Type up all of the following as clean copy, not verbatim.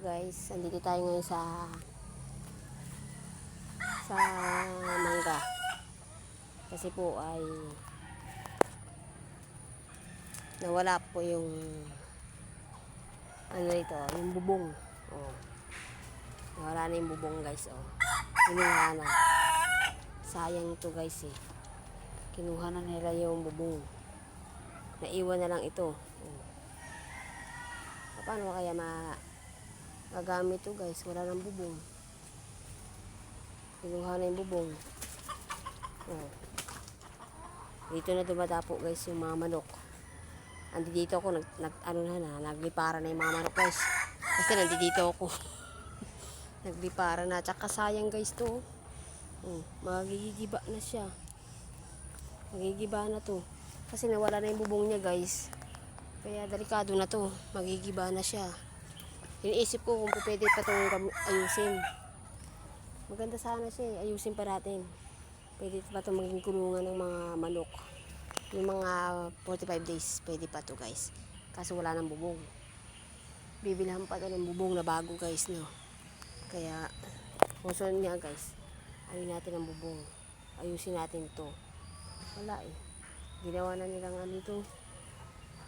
guys, andito tayo ngayon sa mangga. Kasi po ay nawala po yung ano ito, yung bubong. Oh. Nawala na yung bubong guys, oh. Kinuha na. Sayang to guys eh. Kinuha na nila yung bubong. Naiwan na lang ito. Oh. Paano kaya magamit to guys? Wala nang bubong. Kinuha na yung bubong. Oh. Dito na dumadapo guys yung mga manok. Andito ako naglipara na yung mga manok guys. Kasi nandito ako. Naglipara na. Tsaka sayang guys to. Oh, magigiba na siya. Magigiba na to. Kasi nawala na yung bubong niya guys. Kaya delikado na to. Magigiba na siya. Iniisip ko kung pwede pa itong ayusin. Maganda sana siya. Ayusin pa natin. Pwede pa itong maging kulungan ng mga manok. Yung mga 45 days. Pwede pa to guys. Kaso wala nang bubong. Bibilhan pa ito ng bubong na bago guys. No? Kaya kung niya guys. Ayun natin ang bubong. Ayusin natin to. Wala eh. Ginawa na nilang ano ito.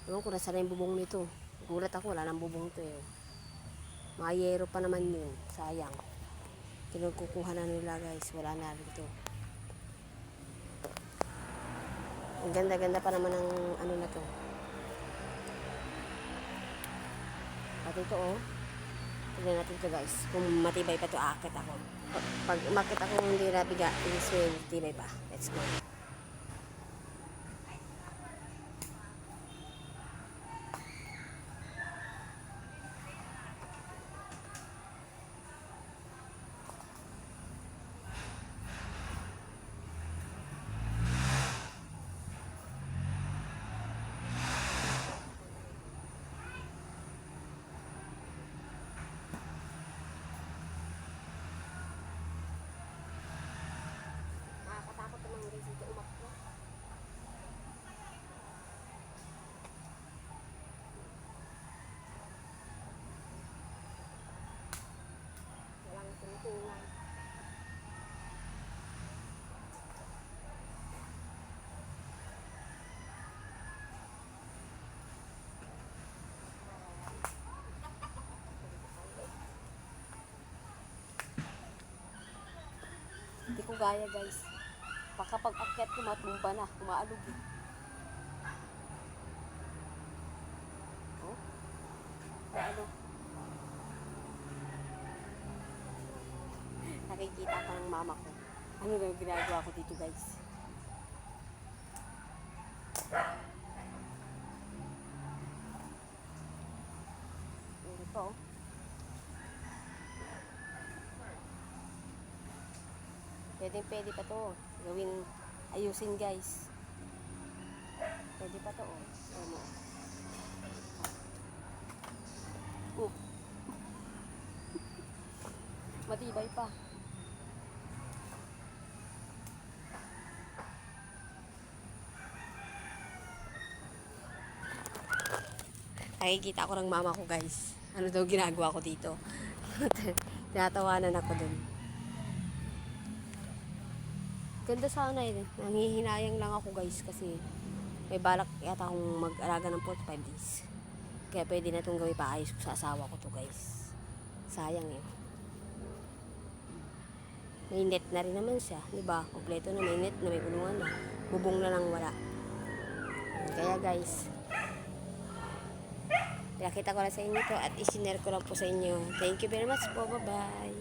Ewan ko nasa na yung bubong nito. Gulat ako, wala nang bubong to eh. Mayero pa naman yun. Sayang. Kinukuha na nila guys. Wala na rin to. Ang ganda-ganda pa naman ng ano na to. Pati ito oh. Tignan natin to guys. Kung matibay pa to, akit ako. Pag umakit ako hindi nabiga, tibay pa. Let's go. Nakakatakot naman guys dito umakit. Walang tungtungan. Hindi ko gaya guys. Baka pag akyat ko matumba na, umaalog eh. Oh? Umaalog. Nakikita ko ng mama ko. Ano na yung ginagawa ko dito guys? Ito oh. Pwede pa to. Gawin, ayusin guys. Pwede pa to oh. Ano? Oh. Matibay pa. Nakikita ko ng mama ko guys. Ano daw ginagawa ko dito? Tinatawanan ako dun. Ganda sana eh. Nanghihinayang lang ako guys kasi may balak yata akong mag-alaga ng 45 days. Kaya pwede na itong gawin paayos ko sa asawa ko to guys. Sayang eh. May net na rin naman siya. Diba? Kompleto na may net na may kulungan na. Bubong na lang wala. Kaya guys, pinakita ko lang sa inyo to at isinare ko lang po sa inyo. Thank you very much po. Bye-bye.